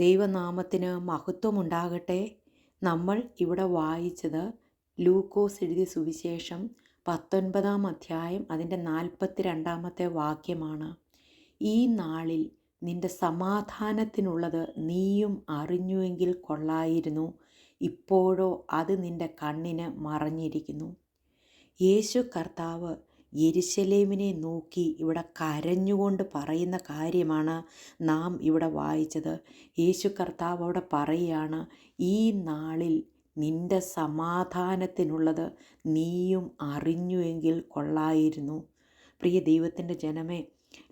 ദൈവനാമത്തിന് മഹത്വമുണ്ടാകട്ടെ. നമ്മൾ ഇവിടെ വായിച്ചത് ലൂക്കോസ് എഴുതിയ സുവിശേഷം 19-ാം അധ്യായം അതിൻ്റെ 42-ാമത്തെ വാക്യമാണ്. ഈ നാളിൽ നിന്റെ സമാധാനത്തിനുള്ളത് നീയും അറിഞ്ഞുവെങ്കിൽ കൊള്ളായിരുന്നു, ഇപ്പോഴോ അത് നിന്റെ കണ്ണിന് മറഞ്ഞിരിക്കുന്നു. യേശു കർത്താവ് യെരുശലേമിനെ നോക്കി ഇവിടെ കരഞ്ഞുകൊണ്ട് പറയുന്ന കാര്യമാണ് നാം ഇവിടെ വായിച്ചത്. യേശു കർത്താവ് അവിടെ പറയുകയാണ്, ഈ നാളിൽ നിന്റെ സമാധാനത്തിനുള്ളത് നീയും അറിഞ്ഞുവെങ്കിൽ കൊള്ളായിരുന്നു. പ്രിയ ദൈവത്തിൻ്റെ ജനമേ,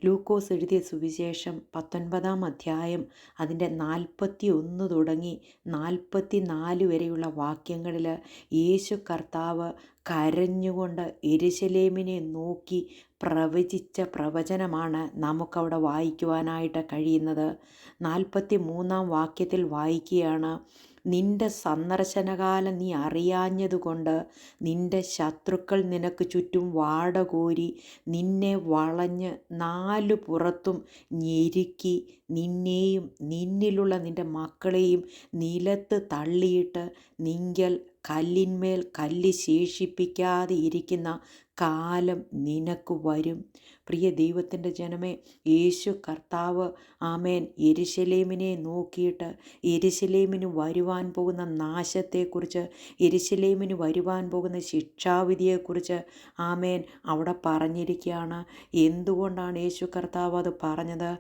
ലൂക്കോസ് എഴുതിയ സുവിശേഷം 19-ാം അധ്യായം അതിൻ്റെ 41 തുടങ്ങി 44 വരെയുള്ള വാക്യങ്ങളിൽ യേശു കർത്താവ് കരഞ്ഞുകൊണ്ട് യെരുശലേമിനെ നോക്കി പ്രവചിച്ച പ്രവചനമാണ് നമുക്കവിടെ വായിക്കുവാനായിട്ട് കഴിയുന്നത്. 43-ാം വാക്യത്തിൽ വായിക്കുകയാണ്, നിന്റെ സന്ദർശനകാലം നീ അറിയാഞ്ഞതുകൊണ്ട് നിന്റെ ശത്രുക്കൾ നിനക്ക് ചുറ്റും വാടകോരി നിന്നെ വളഞ്ഞ് 4 പുറത്തും ഞെരുക്കി നിന്നെയും നിന്നിലുള്ള നിന്റെ മക്കളെയും നിലത്ത് തള്ളിയിട്ട് നിങ്കൽ കല്ലിന്മേൽ കല്ല് ശേഷിപ്പിക്കാതെ ഇരിക്കുന്ന കാലം നിനക്ക് വരും. പ്രിയ ദൈവത്തിൻ്റെ ജനമേ, യേശു കർത്താവ് ആമേൻ യെരുശലേമിനെ നോക്കിയിട്ട് യെരുശലേമിന് വരുവാൻ പോകുന്ന നാശത്തെക്കുറിച്ച്, യെരുശലേമിന് വരുവാൻ പോകുന്ന ശിക്ഷാവിധിയെക്കുറിച്ച് ആമേൻ അവിടെ പറഞ്ഞിരിക്കുകയാണ്. എന്തുകൊണ്ടാണ് യേശു കർത്താവ് അത് പറഞ്ഞത്?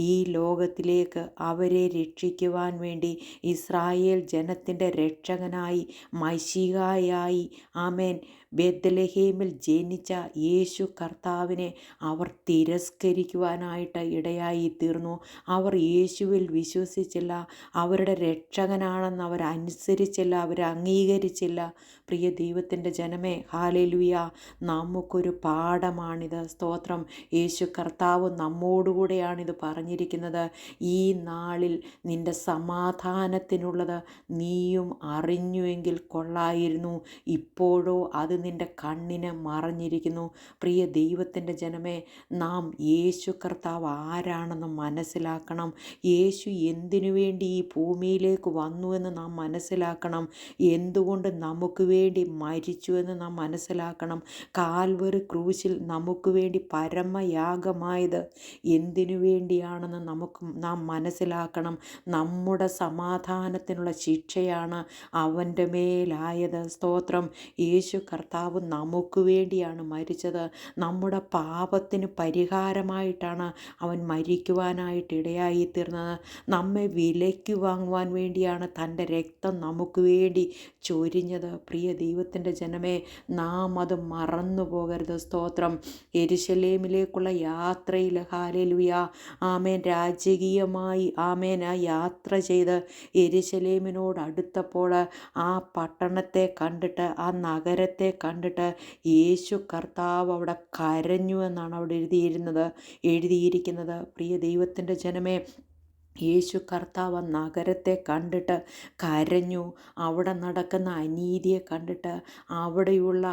ഈ ലോകത്തിലേക്ക് അവരെ രക്ഷിക്കുവാൻ വേണ്ടി ഇസ്രായേൽ ജനത്തിൻ്റെ രക്ഷകനായി മശീഹായായി ആമേൻ ബേത്ലഹേമിൽ ജനിച്ച യേശു കർത്താവിനെ അവർ തിരസ്കരിക്കുവാനായിട്ട് ഇടയായി തീർന്നു. അവർ യേശുവിൽ വിശ്വസിച്ചില്ല, അവരുടെ രക്ഷകനാണെന്ന് അവർ അനുസരിച്ചില്ല, അവർ അംഗീകരിച്ചില്ല. പ്രിയ ദൈവത്തിൻ്റെ ജനമേ, ഹല്ലേലൂയ, നമുക്കൊരു പാഠമാണിത്. സ്തോത്രം. യേശു കർത്താവ് നമ്മോടുകൂടെയാണിത് പറഞ്ഞിരിക്കുന്നത്. ഈ നാളിൽ നിന്റെ സമാധാനത്തിനുള്ളത് നീയും അറിഞ്ഞുവെങ്കിൽ കൊള്ളായിരുന്നു, ഇപ്പോഴോ അത് നിന്റെ കണ്ണിന് മറഞ്ഞിരിക്കുന്നു. പ്രിയ ദൈവത്തിൻ്റെ ജനമേ, നാം യേശു കർത്താവ് ആരാണെന്ന് മനസ്സിലാക്കണം. യേശു എന്തിനു വേണ്ടി ഈ ഭൂമിയിലേക്ക് വന്നുവെന്ന് നാം മനസ്സിലാക്കണം. എന്തുകൊണ്ട് നമുക്ക് വേണ്ടി മരിച്ചുവെന്ന് നാം മനസ്സിലാക്കണം. കാൽവറി ക്രൂശിൽ നമുക്ക് വേണ്ടി പരമയാഗമായത് എന്തിനു വേണ്ടിയാണെന്ന് നാം മനസ്സിലാക്കണം. നമ്മുടെ സമാധാനത്തിനുള്ള ശിക്ഷയാണ് അവൻ്റെ മേലായത്. സ്തോത്രം. യേശു കർത്താവ് നമുക്ക് വേണ്ടിയാണ് മരിച്ചത്. നമ്മുടെ പാപത്തിന് പരിഹാരമായിട്ടാണ് അവൻ മരിക്കുവാനായിട്ട് ഇടയായി തീർന്നത്. നമ്മെ വിലയ്ക്ക് വാങ്ങുവാൻ വേണ്ടിയാണ് തൻ്റെ രക്തം നമുക്ക് വേണ്ടി ചൊരിഞ്ഞത്. പ്രിയ ദൈവത്തിൻ്റെ ജനമേ, നാം അത് മറന്നു പോകരുത്. സ്തോത്രം. യെരുശലേമിലേക്കുള്ള യാത്രയിൽ ഹല്ലേലൂയ ആമേൻ രാജകീയമായി ആമേൻ ആ യാത്ര ചെയ്ത് യെരുശലേമിനോട് അടുത്തപ്പോൾ ആ പട്ടണത്തെ കണ്ടിട്ട്, ആ നഗരത്തെ കണ്ടിട്ട് യേശു കർത്താവ് അവിടെ കരഞ്ഞു എന്നാണ് അവിടെ എഴുതിയിരിക്കുന്നത്. പ്രിയ ദൈവത്തിൻ്റെ ജനമേ, യേശു കർത്താവ് നഗരത്തെ കണ്ടിട്ട് കരഞ്ഞു. അവിടെ നടക്കുന്ന അനീതിയെ കണ്ടിട്ട്, അവിടെയുള്ള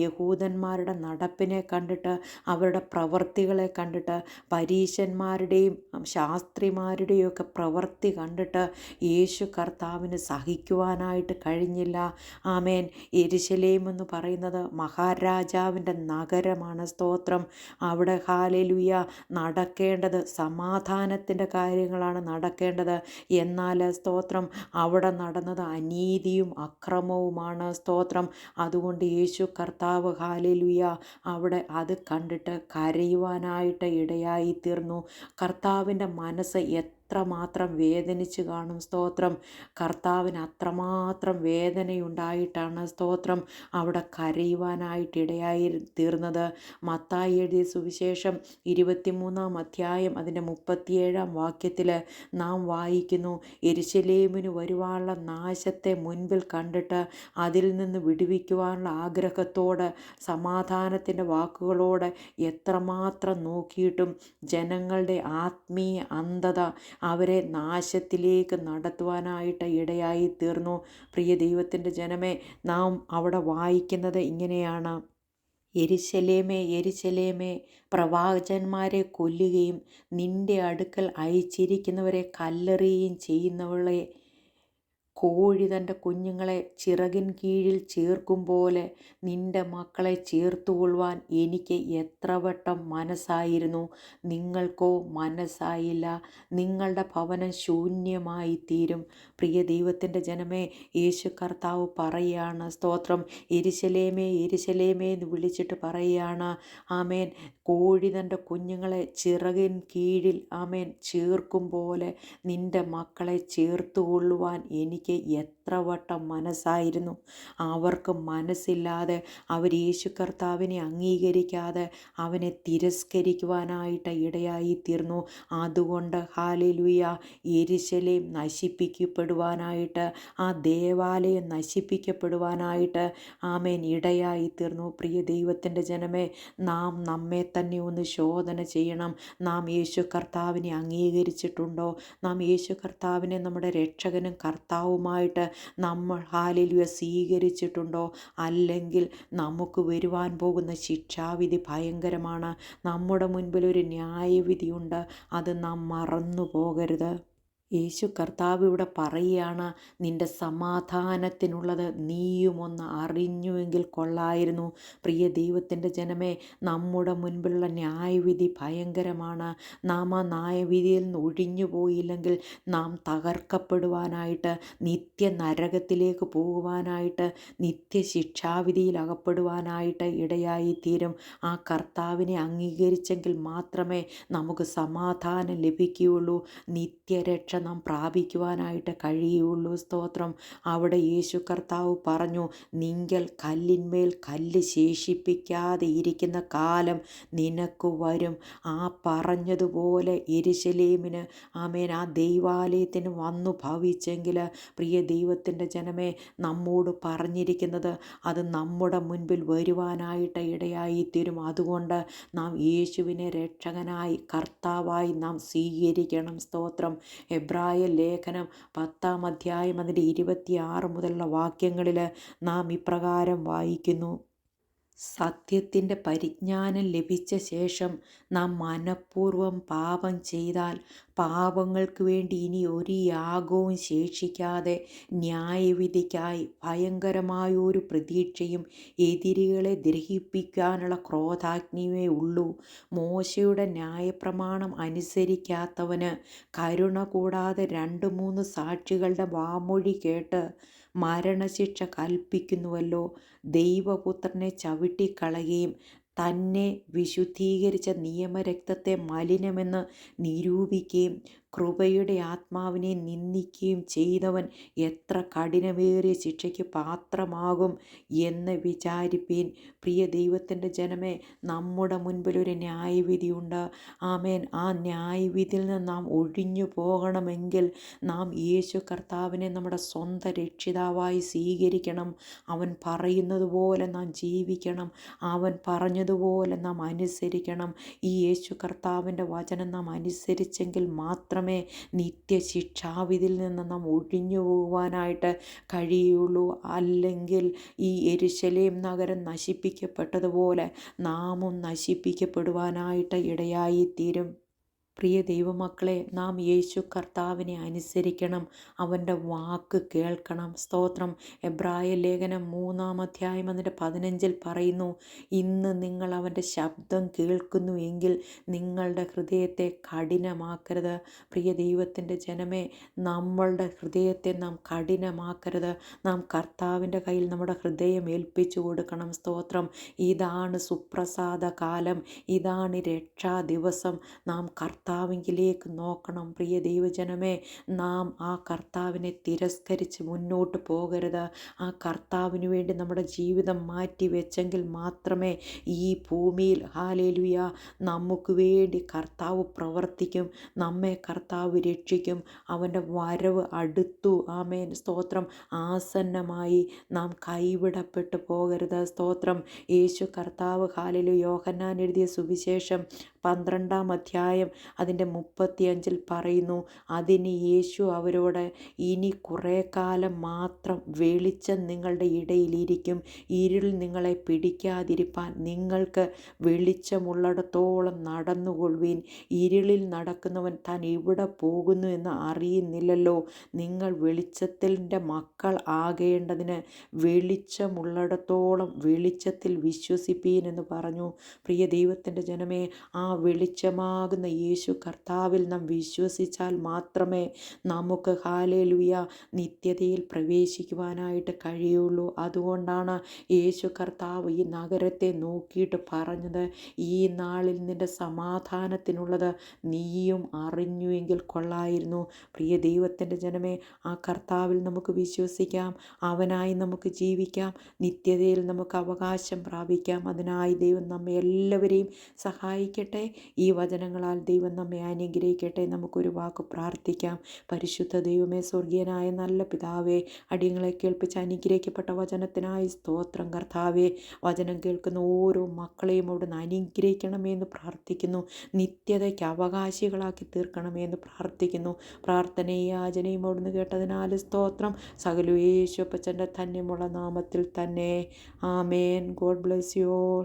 യഹൂദന്മാരുടെ നടപ്പിനെ കണ്ടിട്ട്, അവരുടെ പ്രവൃത്തികളെ കണ്ടിട്ട്, പരീശന്മാരുടെയും ശാസ്ത്രിമാരുടെയും ഒക്കെ പ്രവൃത്തി കണ്ടിട്ട് യേശു കർത്താവിന് സഹിക്കുവാനായിട്ട് കഴിഞ്ഞില്ല. ആമേൻ. യെരുശലേം എന്ന് പറയുന്നത് മഹാരാജാവിൻ്റെ നഗരമാണ്. സ്തോത്രം. അവിടെ ഹല്ലേലൂയ നടക്കേണ്ടത് സമാധാനത്തിൻ്റെ കാര്യങ്ങളാണ് നടക്കേണ്ടത്. എന്നാൽ സ്തോത്രം അവിടെ നടന്നത് അനീതിയും അക്രമവുമാണ്. സ്തോത്രം. അതുകൊണ്ട് യേശു കർത്താവ് ഹല്ലേലൂയ അവിടെ അത് കണ്ടിട്ട് കരയുവാനായിട്ട് ഇടയായി തീർന്നു. കർത്താവിൻ്റെ മനസ്സ് എത്രമാത്രം വേദനിച്ച് കാണും. സ്തോത്രം. കർത്താവിന് അത്രമാത്രം വേദനയുണ്ടായിട്ടാണ് സ്തോത്രം അവിടെ കരയുവാനായിട്ട് ഇടയായി തീർന്നത്. മത്തായി എഴുതിയ സുവിശേഷം 23-ാം അധ്യായം അതിൻ്റെ 37-ാം വാക്യത്തിൽ നാം വായിക്കുന്നു, യെരുശലേമിന് വരുവാനുള്ള നാശത്തെ മുൻപിൽ കണ്ടിട്ട് അതിൽ നിന്ന് വിടുവിക്കുവാനുള്ള ആഗ്രഹത്തോടെ സമാധാനത്തിൻ്റെ വാക്കുകളോടെ എത്രമാത്രം നോക്കിയിട്ടും ജനങ്ങളുടെ ആത്മീയ അന്ധത അവരെ നാശത്തിലേക്ക് നടത്തുവാനായിട്ട് ഇടയായി തീർന്നു. പ്രിയ ദൈവത്തിൻ്റെ ജനമേ, നാം അവിടെ വായിക്കുന്നത് ഇങ്ങനെയാണ്, യെരുശലേമേ യെരുശലേമേ, പ്രവാചകന്മാരെ കൊല്ലുകയും നിന്റെ അടുക്കൽ അയച്ചിരിക്കുന്നവരെ കല്ലെറിയുകയും ചെയ്യുന്നവളെ, കോഴി തൻ്റെ കുഞ്ഞുങ്ങളെ ചിറകിൻ കീഴിൽ ചേർക്കും പോലെ നിന്റെ മക്കളെ ചേർത്തുകൊള്ളുവാൻ എനിക്ക് എത്ര വട്ടം മനസ്സായിരുന്നു, നിങ്ങൾക്കോ മനസ്സായില്ല. നിങ്ങളുടെ ഭവനം ശൂന്യമായി തീരും. പ്രിയ ദൈവത്തിൻ്റെ ജനമേ, യേശു കർത്താവ് പറയുകയാണ്, സ്തോത്രം, യെരുശലേമേ യെരുശലേമേ എന്ന് വിളിച്ചിട്ട് പറയുകയാണ്, ആമേൻ, കോഴി തൻ്റെ കുഞ്ഞുങ്ങളെ ചിറകിൻ കീഴിൽ, ആമേൻ, ചേർക്കും പോലെ നിന്റെ മക്കളെ ചേർത്തുകൊള്ളുവാൻ എനിക്ക് എത്ര വട്ടം മനസ്സായിരുന്നു. അവർക്ക് മനസ്സില്ലാതെ അവർ യേശു കർത്താവിനെ അംഗീകരിക്കാതെ അവനെ തിരസ്കരിക്കുവാനായിട്ട് ഇടയായി തീർന്നു. അതുകൊണ്ട് ഹല്ലേലൂയ, യെരുശലേം നശിപ്പിക്കപ്പെടുവാനായിട്ട്, ആ ദേവാലയം നശിപ്പിക്കപ്പെടുവാനായിട്ട്, ആമേൻ, ഇടയായി തീർന്നു. പ്രിയ ദൈവത്തിൻ്റെ ജനമേ, നാം നമ്മെ തന്നെ ഒന്ന് ശോധന ചെയ്യണം. നാം യേശു കർത്താവിനെ അംഗീകരിച്ചിട്ടുണ്ടോ? നാം യേശു കർത്താവിനെ നമ്മുടെ രക്ഷകനും കർത്താവുമായിട്ട് നമ്മൾ ഹല്ലേലൂയ സ്വീകരിച്ചിട്ടുണ്ടോ? അല്ലെങ്കിൽ നമുക്ക് വരുവാൻ പോകുന്ന ശിക്ഷാവിധി ഭയങ്കരമാണ്. നമ്മുടെ മുൻപിൽ ഒരു ന്യായവിധിയുണ്ട്. അത് നാം മറന്നു പോകരുത്. യേശു കർത്താവ് ഇവിടെ പറയുകയാണ്, നിന്റെ സമാധാനത്തിനുള്ളത് നീയുമൊന്ന് അറിഞ്ഞുവെങ്കിൽ കൊള്ളായിരുന്നു. പ്രിയ ദൈവത്തിൻ്റെ ജനമേ, നമ്മുടെ മുൻപിലുള്ള ന്യായവിധി ഭയങ്കരമാണ്. നാം ആ ന്യായവിധിയിൽ നിന്ന് ഒഴിഞ്ഞു പോയില്ലെങ്കിൽ നാം തകർക്കപ്പെടുവാനായിട്ട്, നിത്യ നരകത്തിലേക്ക് പോകുവാനായിട്ട്, നിത്യശിക്ഷാവിധിയിൽ അകപ്പെടുവാനായിട്ട് ഇടയായിത്തീരും. ആ കർത്താവിനെ അംഗീകരിച്ചെങ്കിൽ മാത്രമേ നമുക്ക് സമാധാനം ലഭിക്കുകയുള്ളൂ, നിത്യരക്ഷ നാം പ്രാപിക്കുവാനായിട്ട് കഴിയുള്ളൂ. സ്തോത്രം. അവിടെ യേശു കർത്താവ് പറഞ്ഞു, നിങ്ങൾ കല്ലിന്മേൽ കല്ല് ശേഷിപ്പിക്കാതെ ഇരിക്കുന്ന കാലം നിനക്ക് വരും. ആ പറഞ്ഞതുപോലെ യെരുശലേമിന്, ആമേൻ, ആ ദൈവാലയത്തിന് വന്നു ഭവിച്ചെങ്കിൽ, പ്രിയ ദൈവത്തിൻ്റെ ജനമേ, നമ്മോട് പറഞ്ഞിരിക്കുന്നത് അത് നമ്മുടെ മുൻപിൽ വരുവാനായിട്ട് ഇടയായിത്തീരും. അതുകൊണ്ട് നാം യേശുവിനെ രക്ഷകനായി കർത്താവായി നാം സ്വീകരിക്കണം. സ്തോത്രം. എബ്രായ ലേഖനം 10-ാം അധ്യായം അതിൻ്റെ 26 മുതലുള്ള വാക്യങ്ങളിൽ നാം ഇപ്രകാരം വായിക്കുന്നു, സത്യത്തിൻ്റെ പരിജ്ഞാനം ലഭിച്ച ശേഷം നാം മനഃപൂർവ്വം പാപം ചെയ്താൽ പാപങ്ങൾക്ക് വേണ്ടി ഇനി ഒരു യാഗവും ശേഷിക്കാതെ ന്യായവിധിക്കായി ഭയങ്കരമായൊരു പ്രതീക്ഷയും എതിരികളെ ദഹിപ്പിക്കാനുള്ള ക്രോധാഗ്നിയേ ഉള്ളൂ. മോശയുടെ ന്യായപ്രമാണം അനുസരിക്കാത്തവന് കരുണ കൂടാതെ 2-3 സാക്ഷികളുടെ വാമൊഴി കേട്ട് മരണശിക്ഷ കൽപ്പിക്കുന്നുവല്ലോ. ദൈവപുത്രനെ ചവിട്ടിക്കളയുകയും തന്നെ വിശുദ്ധീകരിച്ച നിയമരക്തത്തെ മലിനമെന്ന് നിരൂപിക്കുകയും കൃപയുടെ ആത്മാവിനെ നിന്ദിക്കുകയും ചെയ്തവൻ എത്ര കഠിനമേറിയ ശിക്ഷയ്ക്ക് പാത്രമാകും എന്ന് വിചാരിപ്പീൻ. പ്രിയ ദൈവത്തിൻ്റെ ജനമേ, നമ്മുടെ മുൻപിലൊരു ന്യായവിധിയുണ്ട്. ആമേൻ. ആ ന്യായവിധിയിൽ നിന്ന് നാം ഒഴിഞ്ഞു പോകണമെങ്കിൽ നാം യേശു കർത്താവിനെ നമ്മുടെ സ്വന്തം രക്ഷിതാവായി സ്വീകരിക്കണം. അവൻ പറയുന്നത് പോലെ നാം ജീവിക്കണം. അവൻ പറഞ്ഞതുപോലെ നാം അനുസരിക്കണം. ഈ യേശു കർത്താവിൻ്റെ വചനം നാം അനുസരിച്ചെങ്കിൽ മാത്രമേ നിത്യശിക്ഷാവിധിയിൽ നിന്ന് നാം ഒഴിഞ്ഞു പോകുവാനായിട്ട് കഴിയുള്ളൂ. അല്ലെങ്കിൽ ഈ യെരുശലേം നഗരം നശിപ്പിക്കപ്പെട്ടതുപോലെ നാമും നശിപ്പിക്കപ്പെടുവാനായിട്ട് ഇടയായിത്തീരും. പ്രിയ ദൈവമക്കളെ, നാം യേശു കർത്താവിനെ അനുസരിക്കണം. അവൻ്റെ വാക്ക് കേൾക്കണം. സ്തോത്രം. എബ്രായ ലേഖനം 3-ാം അധ്യായം അതിൻ്റെ 15 പറയുന്നു, ഇന്ന് നിങ്ങൾ അവൻ്റെ ശബ്ദം കേൾക്കുന്നു എങ്കിൽ നിങ്ങളുടെ ഹൃദയത്തെ കഠിനമാക്കരുത്. പ്രിയ ദൈവത്തിൻ്റെ ജനമേ, നമ്മളുടെ ഹൃദയത്തെ നാം കഠിനമാക്കരുത്. നാം കർത്താവിൻ്റെ കയ്യിൽ നമ്മുടെ ഹൃദയം ഏൽപ്പിച്ചു കൊടുക്കണം. സ്തോത്രം. ഇതാണ് സുപ്രസാദ കാലം, ഇതാണ് രക്ഷാ ദിവസം. നാം കർത്താവിലേക്ക് നോക്കണം. പ്രിയ ദൈവജനമേ, നാം ആ കർത്താവിനെ തിരസ്കരിച്ച് മുന്നോട്ട് പോകരുത്. ആ കർത്താവിന് വേണ്ടി നമ്മുടെ ജീവിതം മാറ്റി വെച്ചെങ്കിൽ മാത്രമേ ഈ ഭൂമിയിൽ ഹല്ലേലൂയ നമുക്ക് വേണ്ടി കർത്താവ് പ്രവർത്തിക്കും. നമ്മെ കർത്താവ് രക്ഷിക്കും. അവൻ്റെ വരവ് അടുത്തു. ആമേൻ. സ്തോത്രം. ആസന്നമായി. നാം കൈവിടപ്പെട്ടു പോകരുത്. സ്തോത്രം. യേശു കർത്താവ് ഹല്ലേലൂയ യോഹന്നാൻ എഴുതിയ സുവിശേഷം 12-ാം അധ്യായം അതിൻ്റെ 35 പറയുന്നു, അതിന് യേശു അവരോട്, ഇനി കുറേ കാലം മാത്രം വെളിച്ചം നിങ്ങളുടെ ഇടയിലിരിക്കും. ഇരുൾ നിങ്ങളെ പിടിക്കാതിരിപ്പാൻ നിങ്ങൾക്ക് വെളിച്ചമുള്ളിടത്തോളം നടന്നുകൊള്ളുവിൻ. ഇരുളിൽ നടക്കുന്നവൻ താൻ എവിടെ പോകുന്നു എന്ന് അറിയുന്നില്ലല്ലോ. നിങ്ങൾ വെളിച്ചത്തിൻ്റെ മക്കൾ ആകേണ്ടതിന് വെളിച്ചമുള്ളിടത്തോളം വെളിച്ചത്തിൽ വിശ്വസിപ്പീൻ എന്ന് പറഞ്ഞു. പ്രിയ ദൈവത്തിൻ്റെ ജനമേ, ആ വെളിച്ചമാകുന്ന യേശു കർത്താവിൽ നാം വിശ്വസിച്ചാൽ മാത്രമേ നമുക്ക് ഹല്ലേലൂയ നിത്യതയിൽ പ്രവേശിക്കുവാനായിട്ട് കഴിയുള്ളൂ. അതുകൊണ്ടാണ് യേശു കർത്താവ് ഈ നഗരത്തെ നോക്കിയിട്ട് പറഞ്ഞത്, ഈ നാളിൽ നിൻ്റെ സമാധാനത്തിനുള്ളത് നീയും അറിഞ്ഞുവെങ്കിൽ കൊള്ളായിരുന്നു. പ്രിയ ദൈവത്തിൻ്റെ ജനമേ, ആ കർത്താവിൽ നമുക്ക് വിശ്വസിക്കാം, അവനായി നമുക്ക് ജീവിക്കാം, നിത്യതയിൽ നമുക്ക് അവകാശം പ്രാപിക്കാം. അതിനായി ദൈവം നമ്മെ എല്ലാവരെയും സഹായിക്കട്ടെ. ഈ വചനങ്ങളാൽ ദൈവം നമ്മെ അനുഗ്രഹിക്കട്ടെ. നമുക്കൊരു വാക്ക് പ്രാർത്ഥിക്കാം. പരിശുദ്ധ ദൈവമേ, സ്വർഗീയനായ നല്ല പിതാവേ, അടിയങ്ങളെ കേൾപ്പിച്ച് അനുഗ്രഹിക്കപ്പെട്ട വചനത്തിനായി സ്തോത്രം കർത്താവേ. വചനം കേൾക്കുന്ന ഓരോ മക്കളെയും അവിടുന്ന് അനുഗ്രഹിക്കണമെന്ന് പ്രാർത്ഥിക്കുന്നു. നിത്യതയ്ക്ക് അവകാശികളാക്കി തീർക്കണമെന്ന് പ്രാർത്ഥിക്കുന്നു. പ്രാർത്ഥനയും യാചനയും അവിടുന്ന് കേട്ടതിനാൽ സ്തോത്രം. സകല യേശുപ്പച്ചൻ്റെ ധന്യമുള്ള നാമത്തിൽ തന്നെ. Amen. God bless you all.